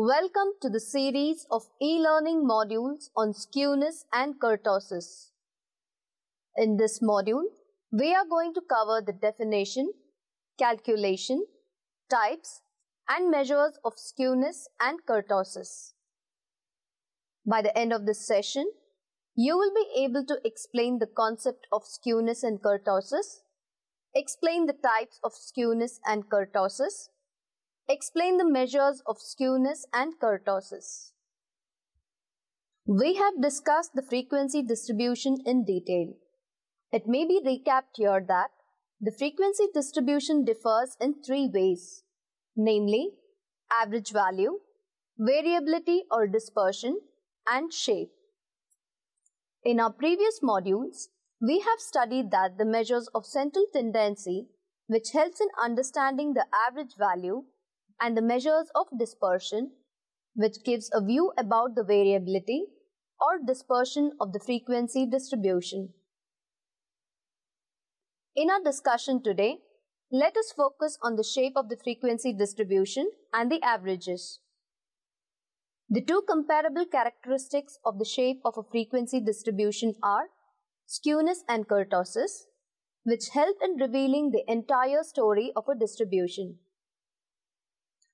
Welcome to the series of e-learning modules on skewness and kurtosis. In this module, we are going to cover the definition, calculation, types, and measures of skewness and kurtosis. By the end of this session, you will be able to explain the concept of skewness and kurtosis, explain the types of skewness and kurtosis, explain the measures of skewness and kurtosis. We have discussed the frequency distribution in detail. It may be recapped here that the frequency distribution differs in three ways, namely average value, variability or dispersion, and shape. In our previous modules, we have studied that the measures of central tendency, which helps in understanding the average value, and the measures of dispersion, which gives a view about the variability or dispersion of the frequency distribution. In our discussion today, let us focus on the shape of the frequency distribution and the averages. The two comparable characteristics of the shape of a frequency distribution are skewness and kurtosis, which help in revealing the entire story of a distribution.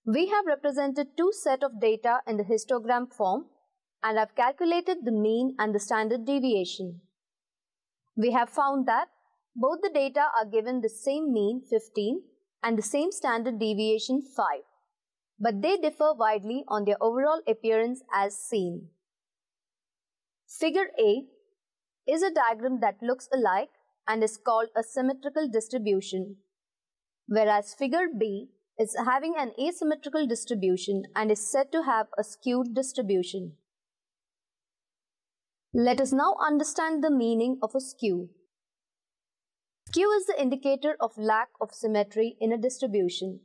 We have represented two sets of data in the histogram form and have calculated the mean and the standard deviation. We have found that both the data are given the same mean 15 and the same standard deviation 5, but they differ widely on their overall appearance as seen. Figure A is a diagram that looks alike and is called a symmetrical distribution, whereas figure B is having an asymmetrical distribution and is said to have a skewed distribution. Let us now understand the meaning of a skew. Skew is the indicator of lack of symmetry in a distribution.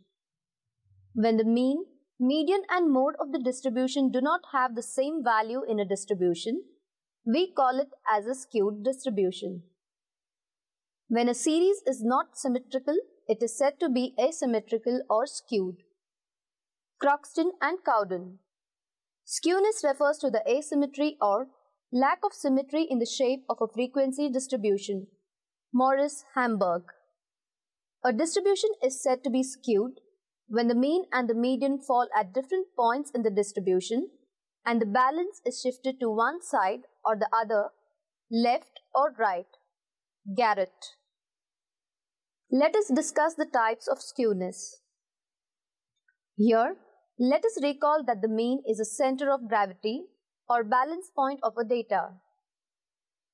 When the mean, median and mode of the distribution do not have the same value in a distribution, we call it as a skewed distribution. When a series is not symmetrical, it is said to be asymmetrical or skewed. Croxton and Cowden. Skewness refers to the asymmetry or lack of symmetry in the shape of a frequency distribution. Morris, Hamburg. A distribution is said to be skewed when the mean and the median fall at different points in the distribution and the balance is shifted to one side or the other, left or right. Garrett. Let us discuss the types of skewness. Here, let us recall that the mean is a center of gravity or balance point of a data.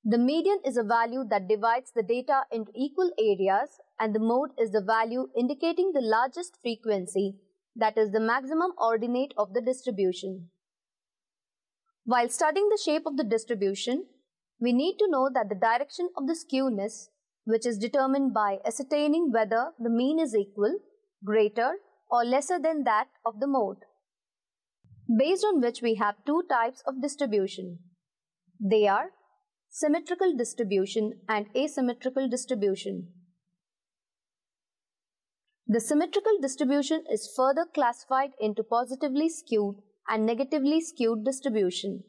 The median is a value that divides the data into equal areas, and the mode is the value indicating the largest frequency, that is the maximum ordinate of the distribution. While studying the shape of the distribution, we need to know that the direction of the skewness, which is determined by ascertaining whether the mean is equal, greater, or lesser than that of the mode, based on which we have two types of distribution. They are symmetrical distribution and asymmetrical distribution. The symmetrical distribution is further classified into positively skewed and negatively skewed distribution.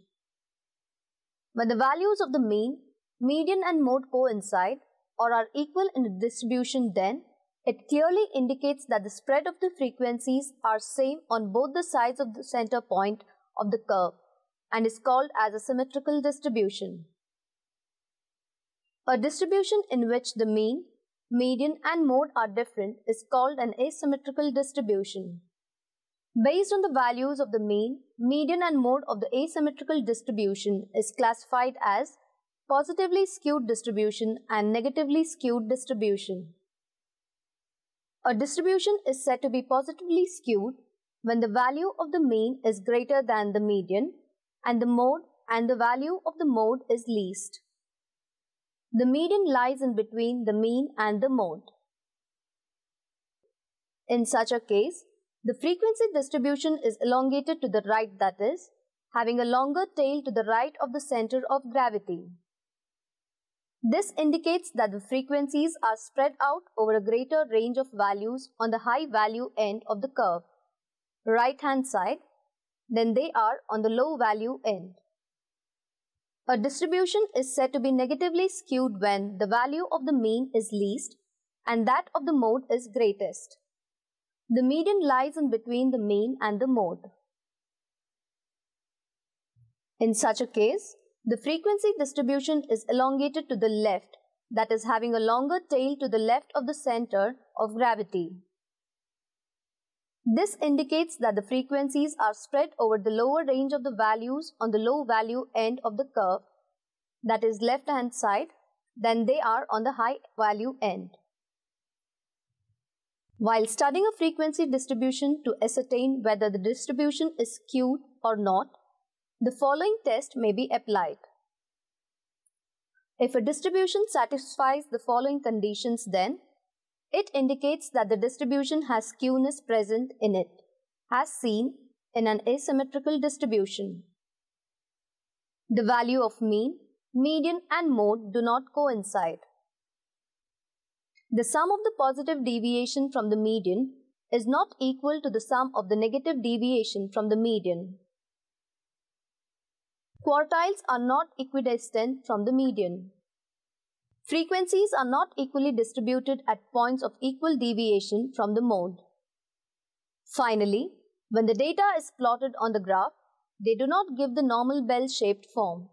When the values of the mean, median and mode coincide or are equal in the distribution, then it clearly indicates that the spread of the frequencies are same on both the sides of the center point of the curve and is called as a symmetrical distribution. A distribution in which the mean, median and mode are different is called an asymmetrical distribution. Based on the values of the mean, median and mode of the asymmetrical distribution is classified as positively skewed distribution and negatively skewed distribution. A distribution is said to be positively skewed when the value of the mean is greater than the median and the mode and the value of the mode is least. The median lies in between the mean and the mode. In such a case, the frequency distribution is elongated to the right, that is, having a longer tail to the right of the center of gravity. This indicates that the frequencies are spread out over a greater range of values on the high value end of the curve, right hand side, then they are on the low value end. A distribution is said to be negatively skewed when the value of the mean is least and that of the mode is greatest. The median lies in between the mean and the mode. In such a case, the frequency distribution is elongated to the left, that is having a longer tail to the left of the center of gravity. This indicates that the frequencies are spread over the lower range of the values on the low value end of the curve, that is left hand side, than they are on the high value end. While studying a frequency distribution to ascertain whether the distribution is skewed or not, the following test may be applied. If a distribution satisfies the following conditions, then it indicates that the distribution has skewness present in it, as seen in an asymmetrical distribution. The value of mean, median and mode do not coincide. The sum of the positive deviation from the median is not equal to the sum of the negative deviation from the median. Quartiles are not equidistant from the median. Frequencies are not equally distributed at points of equal deviation from the mode. Finally, when the data is plotted on the graph, they do not give the normal bell-shaped form.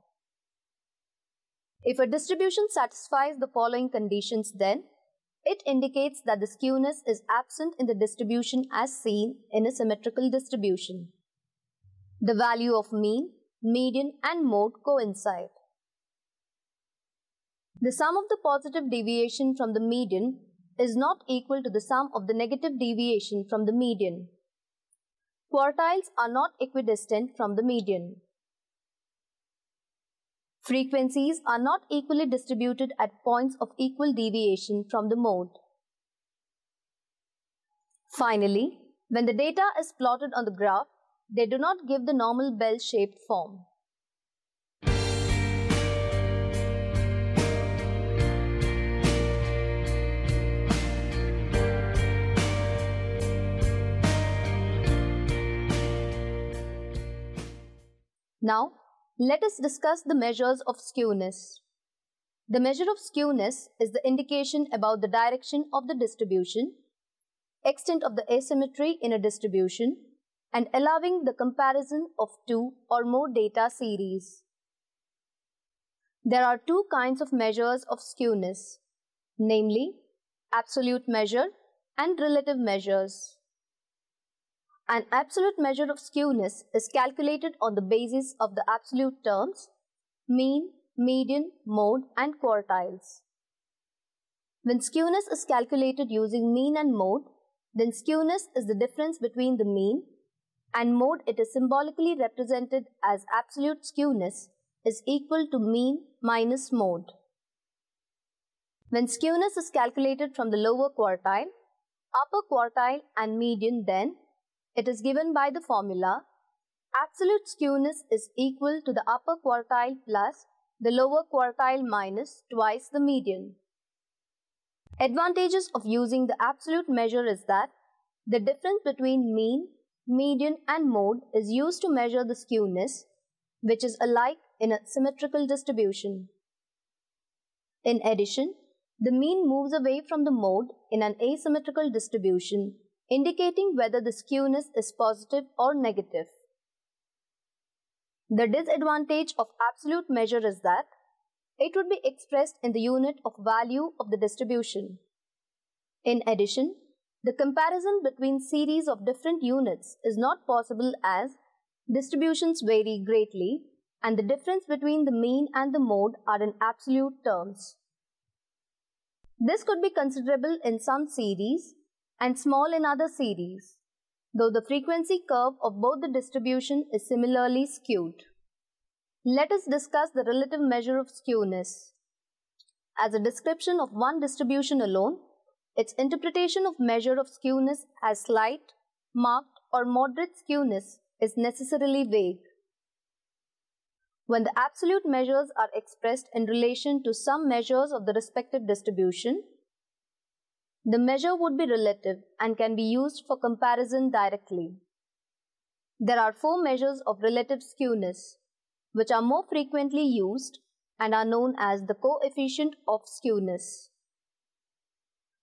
If a distribution satisfies the following conditions, then it indicates that the skewness is absent in the distribution as seen in a symmetrical distribution. The value of mean, median and mode coincide. The sum of the positive deviation from the median is not equal to the sum of the negative deviation from the median. Quartiles are not equidistant from the median. Frequencies are not equally distributed at points of equal deviation from the mode. Finally, when the data is plotted on the graph, they do not give the normal bell-shaped form. Now, let us discuss the measures of skewness. The measure of skewness is the indication about the direction of the distribution, extent of the asymmetry in a distribution, and allowing the comparison of two or more data series. There are two kinds of measures of skewness, namely absolute measure and relative measures. An absolute measure of skewness is calculated on the basis of the absolute terms, mean, median, mode, and quartiles. When skewness is calculated using mean and mode, then skewness is the difference between the mean, and mode it is symbolically represented as absolute skewness is equal to mean minus mode. When skewness is calculated from the lower quartile, upper quartile and median, then it is given by the formula absolute skewness is equal to the upper quartile plus the lower quartile minus twice the median. Advantages of using the absolute measure is that the difference between mean, median and mode is used to measure the skewness, which is alike in a symmetrical distribution. In addition, the mean moves away from the mode in an asymmetrical distribution, indicating whether the skewness is positive or negative. The disadvantage of absolute measure is that it would be expressed in the unit of value of the distribution. In addition, the comparison between series of different units is not possible as distributions vary greatly and the difference between the mean and the mode are in absolute terms. This could be considerable in some series and small in other series, though the frequency curve of both the distribution is similarly skewed. Let us discuss the relative measure of skewness. As a description of one distribution alone, its interpretation of measure of skewness as slight, marked or moderate skewness is necessarily vague. When the absolute measures are expressed in relation to some measures of the respective distribution, the measure would be relative and can be used for comparison directly. There are 4 measures of relative skewness, which are more frequently used and are known as the coefficient of skewness.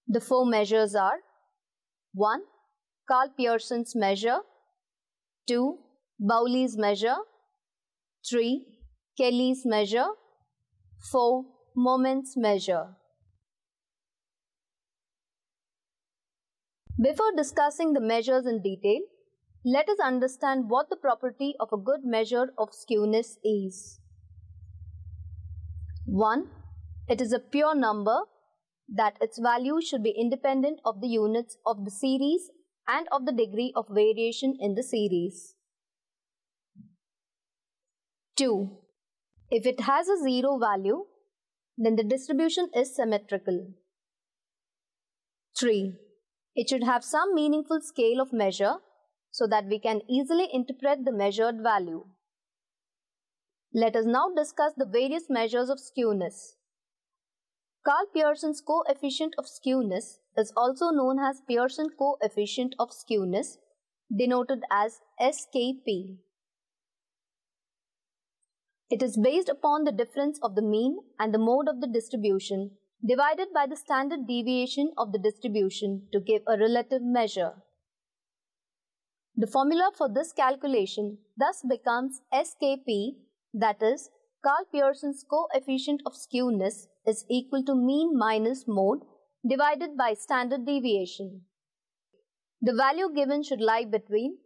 The 4 measures are 1. Karl Pearson's measure, 2. Bowley's measure, 3. Kelly's measure, 4. Moment's measure. Before discussing the measures in detail, let us understand what the property of a good measure of skewness is. 1. It is a pure number, that its value should be independent of the units of the series and of the degree of variation in the series. 2. If it has a zero value, then the distribution is symmetrical. 3. It should have some meaningful scale of measure so that we can easily interpret the measured value. Let us now discuss the various measures of skewness. Karl Pearson's coefficient of skewness is also known as Pearson coefficient of skewness, denoted as SKP. It is based upon the difference of the mean and the mode of the distribution divided by the standard deviation of the distribution to give a relative measure. The formula for this calculation thus becomes SKP, that is, Karl Pearson's coefficient of skewness is equal to mean minus mode divided by standard deviation. The value given should lie between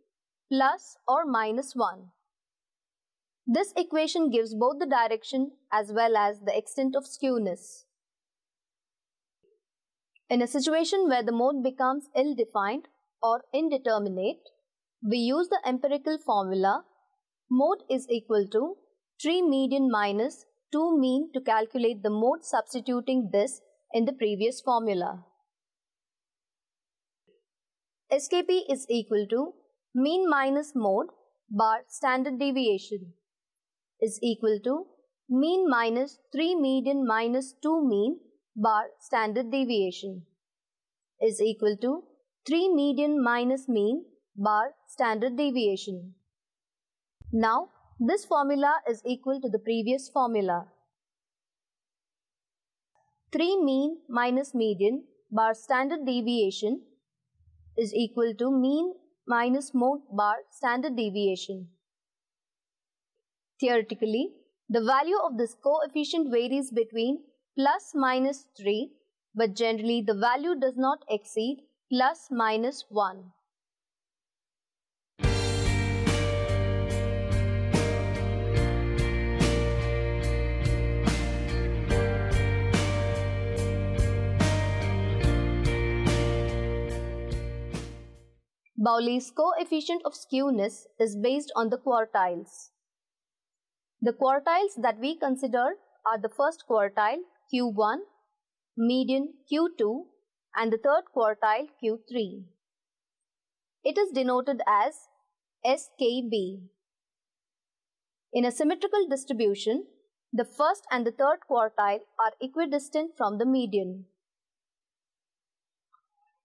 plus or minus 1. This equation gives both the direction as well as the extent of skewness. In a situation where the mode becomes ill-defined or indeterminate, we use the empirical formula mode is equal to 3 median minus 2 mean to calculate the mode, substituting this in the previous formula. SKP is equal to mean minus mode bar standard deviation is equal to mean minus 3 median minus 2 mean bar standard deviation is equal to 3 median minus mean bar standard deviation. Now, this formula is equal to the previous formula. 3 mean minus median bar standard deviation is equal to mean minus mode bar standard deviation. Theoretically, the value of this coefficient varies between plus minus 3, but generally the value does not exceed plus minus 1. Bowley's coefficient of skewness is based on the quartiles. The quartiles that we consider are the first quartile Q1, median Q2 and the third quartile Q3. It is denoted as SKB. In a symmetrical distribution, the first and the third quartile are equidistant from the median.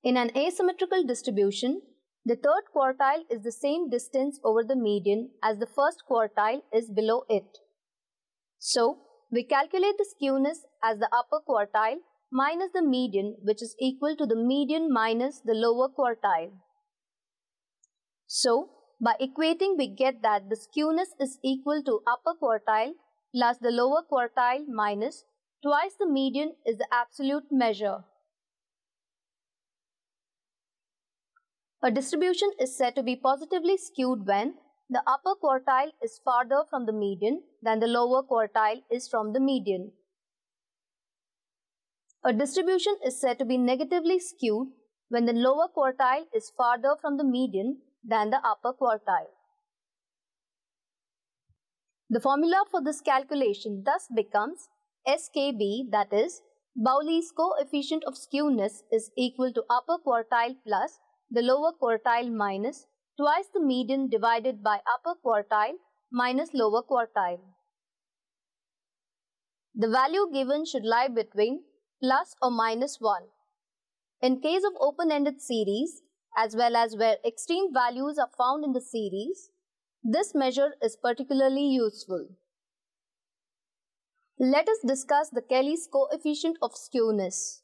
In an asymmetrical distribution, the third quartile is the same distance over the median as the first quartile is below it. So, we calculate the skewness as the upper quartile minus the median, which is equal to the median minus the lower quartile. So, by equating, we get that the skewness is equal to upper quartile plus the lower quartile minus twice the median is the absolute measure. A distribution is said to be positively skewed when the upper quartile is farther from the median than the lower quartile is from the median. A distribution is said to be negatively skewed when the lower quartile is farther from the median than the upper quartile. The formula for this calculation thus becomes SKB, that is, Bowley's coefficient of skewness is equal to upper quartile plus the lower quartile minus twice the median divided by upper quartile minus lower quartile. The value given should lie between plus or minus 1. In case of open-ended series, as well as where extreme values are found in the series, this measure is particularly useful. Let us discuss the Kelly's coefficient of skewness.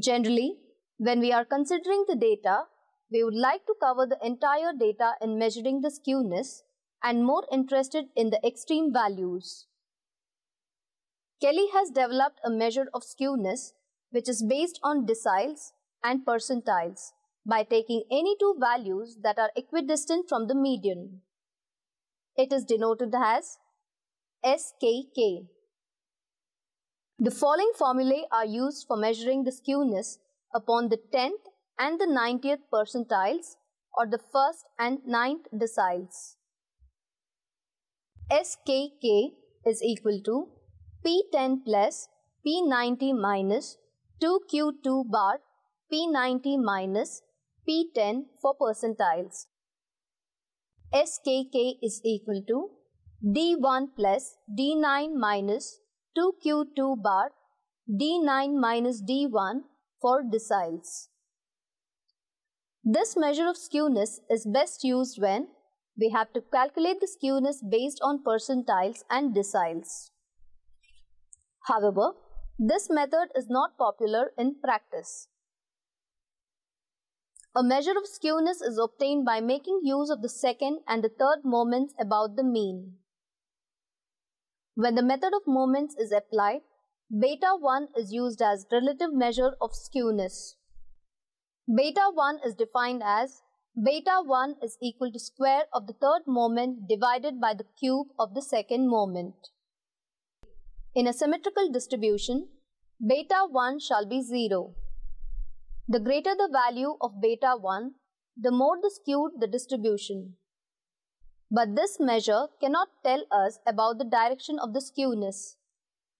Generally, when we are considering the data, we would like to cover the entire data in measuring the skewness and more interested in the extreme values. Kelly has developed a measure of skewness which is based on deciles and percentiles by taking any two values that are equidistant from the median. It is denoted as SKK. The following formulae are used for measuring the skewness upon the 10th and the 90th percentiles or the 1st and 9th deciles. SKK is equal to P10 plus P90 minus 2Q2 bar P90 minus P10 for percentiles. SKK is equal to D1 plus D9 minus 2Q2 bar D9 minus D1 for deciles. This measure of skewness is best used when we have to calculate the skewness based on percentiles and deciles. However, this method is not popular in practice. A measure of skewness is obtained by making use of the second and the third moments about the mean. When the method of moments is applied, beta 1 is used as relative measure of skewness. Beta 1 is defined as beta 1 is equal to square of the third moment divided by the cube of the second moment. In a symmetrical distribution, beta 1 shall be 0. The greater the value of beta 1, the more the skewed the distribution. But this measure cannot tell us about the direction of the skewness,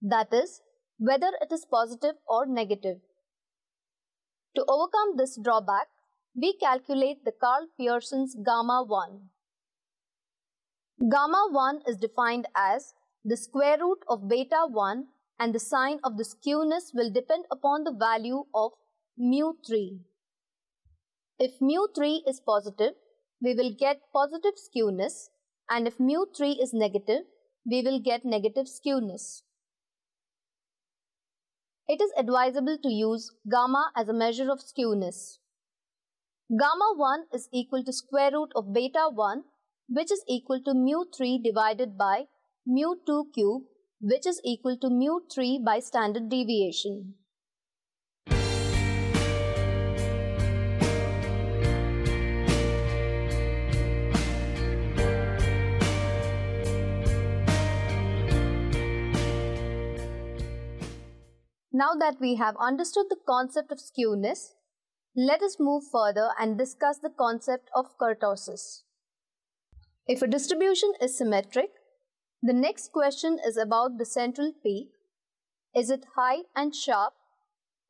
that is, whether it is positive or negative. To overcome this drawback, we calculate the Karl Pearson's gamma 1. Gamma 1 is defined as the square root of beta 1 and the sign of the skewness will depend upon the value of mu3. If mu3 is positive, we will get positive skewness, and if mu3 is negative, we will get negative skewness. It is advisable to use gamma as a measure of skewness. Gamma 1 is equal to square root of beta 1, which is equal to mu3 divided by mu2 cube, which is equal to mu3 by standard deviation. Now that we have understood the concept of skewness, let us move further and discuss the concept of kurtosis. If a distribution is symmetric, the next question is about the central peak. Is it high and sharp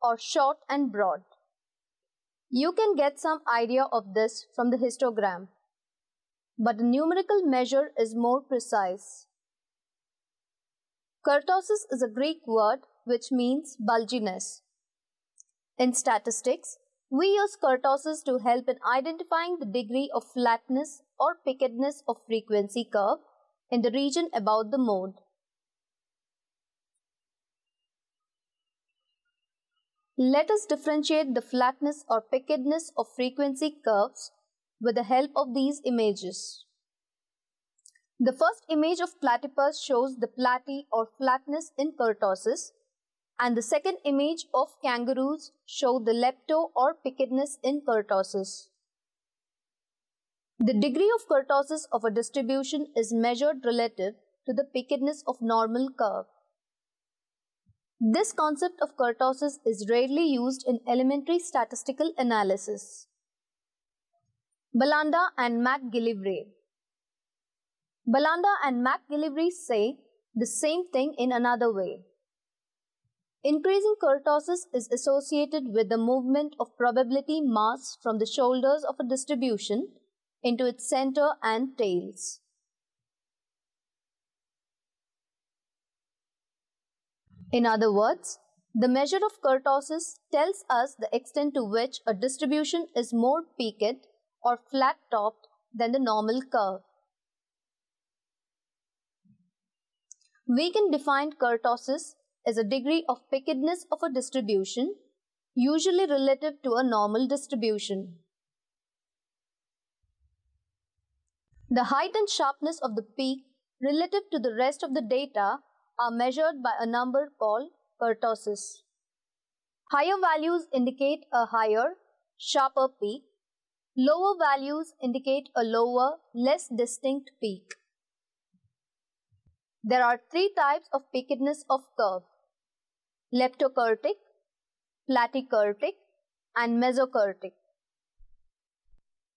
or short and broad? You can get some idea of this from the histogram, but the numerical measure is more precise. Kurtosis is a Greek word which means bulginess. In statistics, we use kurtosis to help in identifying the degree of flatness or pickedness of frequency curve in the region about the mode. Let us differentiate the flatness or pickedness of frequency curves with the help of these images. The first image of platypus shows the platy or flatness in kurtosis, and the second image of kangaroos show the lepto or pickedness in kurtosis. The degree of kurtosis of a distribution is measured relative to the pickedness of normal curve. This concept of kurtosis is rarely used in elementary statistical analysis. Balanda and McGillivray. Balanda and McGillivray say the same thing in another way. Increasing kurtosis is associated with the movement of probability mass from the shoulders of a distribution into its center and tails. In other words, the measure of kurtosis tells us the extent to which a distribution is more peaked or flat-topped than the normal curve. We can define kurtosis as a degree of pickedness of a distribution, usually relative to a normal distribution. The height and sharpness of the peak relative to the rest of the data are measured by a number called kurtosis. Higher values indicate a higher, sharper peak. Lower values indicate a lower, less distinct peak. There are three types of pickedness of curve: leptokurtic, platykurtic, and mesokurtic.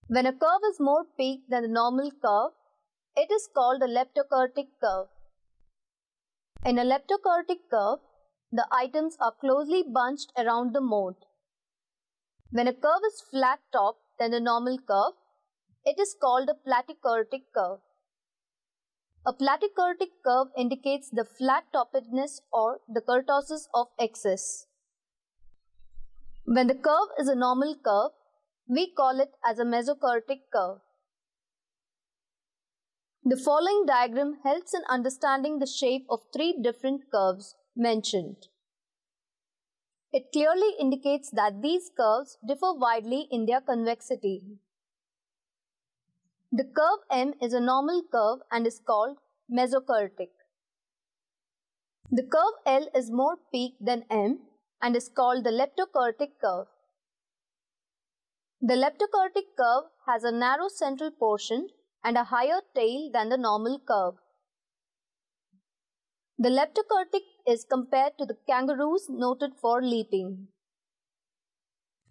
When a curve is more peaked than the normal curve, it is called a leptokurtic curve. In a leptokurtic curve, the items are closely bunched around the mode. When a curve is flat-topped than the normal curve, it is called a platykurtic curve. A platykurtic curve indicates the flat-toppedness or the kurtosis of excess. When the curve is a normal curve, we call it as a mesokurtic curve. The following diagram helps in understanding the shape of three different curves mentioned. It clearly indicates that these curves differ widely in their convexity. The curve M is a normal curve and is called mesokurtic. The curve L is more peaked than M and is called the leptokurtic curve. The leptokurtic curve has a narrow central portion and a higher tail than the normal curve. The leptokurtic is compared to the kangaroos noted for leaping.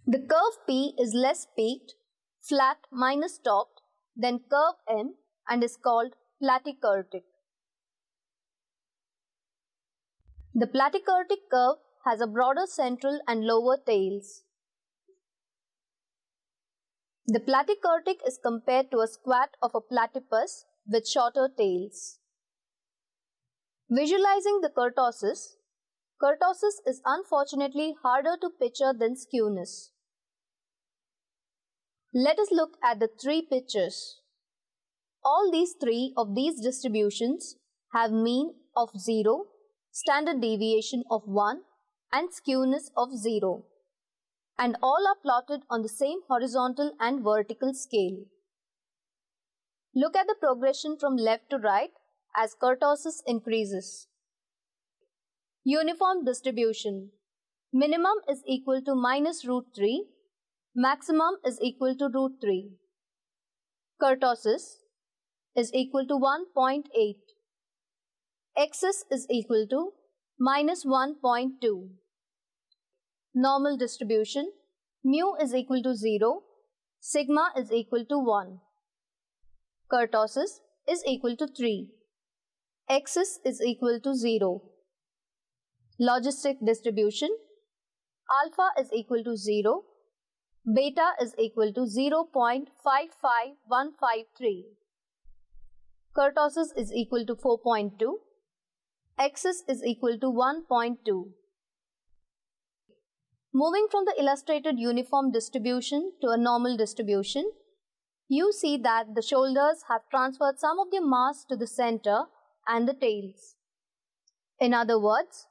The curve P is less peaked, flat minus topped than curve M and is called platykurtic. The platykurtic curve has a broader central and lower tails. The platykurtic is compared to a squat of a platypus with shorter tails. Visualizing the kurtosis, kurtosis is unfortunately harder to picture than skewness. Let us look at the three pictures. All these three of these distributions have mean of 0, standard deviation of 1 and skewness of 0. And all are plotted on the same horizontal and vertical scale. Look at the progression from left to right as kurtosis increases. Uniform distribution. Minimum is equal to minus root 3. Maximum is equal to root 3. Kurtosis is equal to 1.8. Excess is equal to minus 1.2. Normal distribution. Mu is equal to 0. Sigma is equal to 1. Kurtosis is equal to 3. Excess is equal to 0. Logistic distribution. Alpha is equal to 0. Beta is equal to 0.55153. Kurtosis is equal to 4.2. Excess is equal to 1.2. Moving from the illustrated uniform distribution to a normal distribution, you see that the shoulders have transferred some of their mass to the center and the tails. In other words,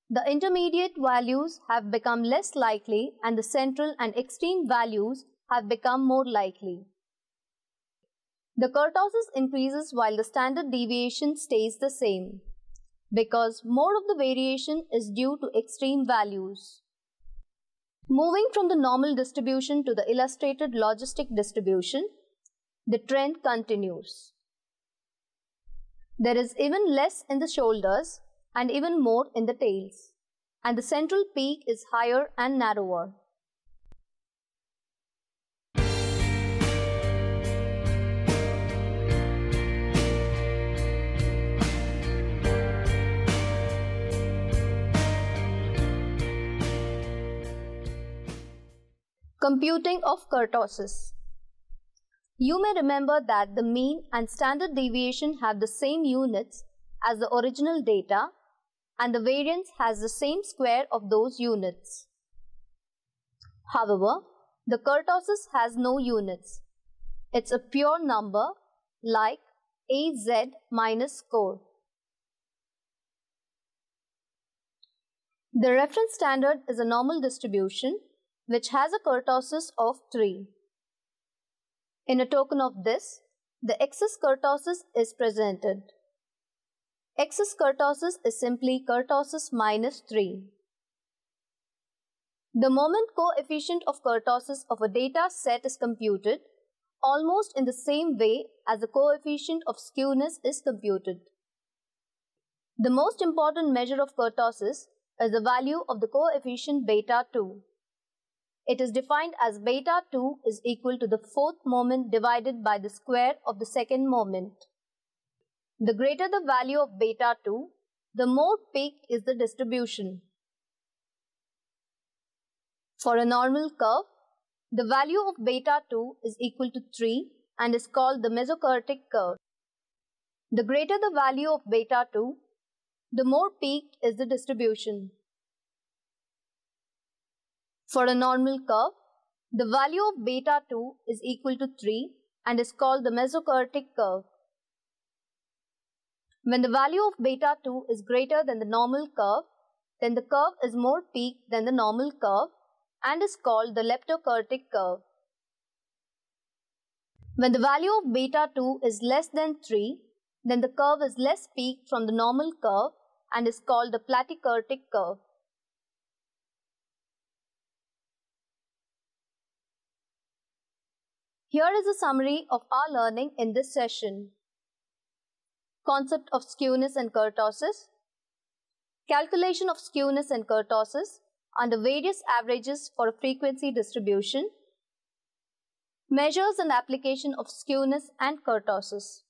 the intermediate values have become less likely and the central and extreme values have become more likely. The kurtosis increases while the standard deviation stays the same, because more of the variation is due to extreme values. Moving from the normal distribution to the illustrated logistic distribution, the trend continues. There is even less in the shoulders and even more in the tails, and the central peak is higher and narrower. Computing of kurtosis. You may remember that the mean and standard deviation have the same units as the original data and the variance has the same square of those units. However, the kurtosis has no units. It's a pure number like AZ minus score. The reference standard is a normal distribution which has a kurtosis of 3. In a token of this, the excess kurtosis is presented. Excess kurtosis is simply kurtosis minus 3. The moment coefficient of kurtosis of a data set is computed almost in the same way as the coefficient of skewness is computed. The most important measure of kurtosis is the value of the coefficient beta 2. It is defined as beta 2 is equal to the fourth moment divided by the square of the second moment. The greater the value of beta 2, the more peaked is the distribution. For a normal curve, the value of beta 2 is equal to 3 and is called the mesokurtic curve. The greater the value of beta 2, the more peaked is the distribution. For a normal curve, the value of beta 2 is equal to 3 and is called the mesokurtic curve. When the value of beta 2 is greater than the normal curve, then the curve is more peaked than the normal curve and is called the leptokurtic curve. When the value of beta 2 is less than 3, then the curve is less peaked from the normal curve and is called the platykurtic curve. Here is a summary of our learning in this session. Concept of skewness and kurtosis, calculation of skewness and kurtosis under various averages for a frequency distribution, measures and application of skewness and kurtosis.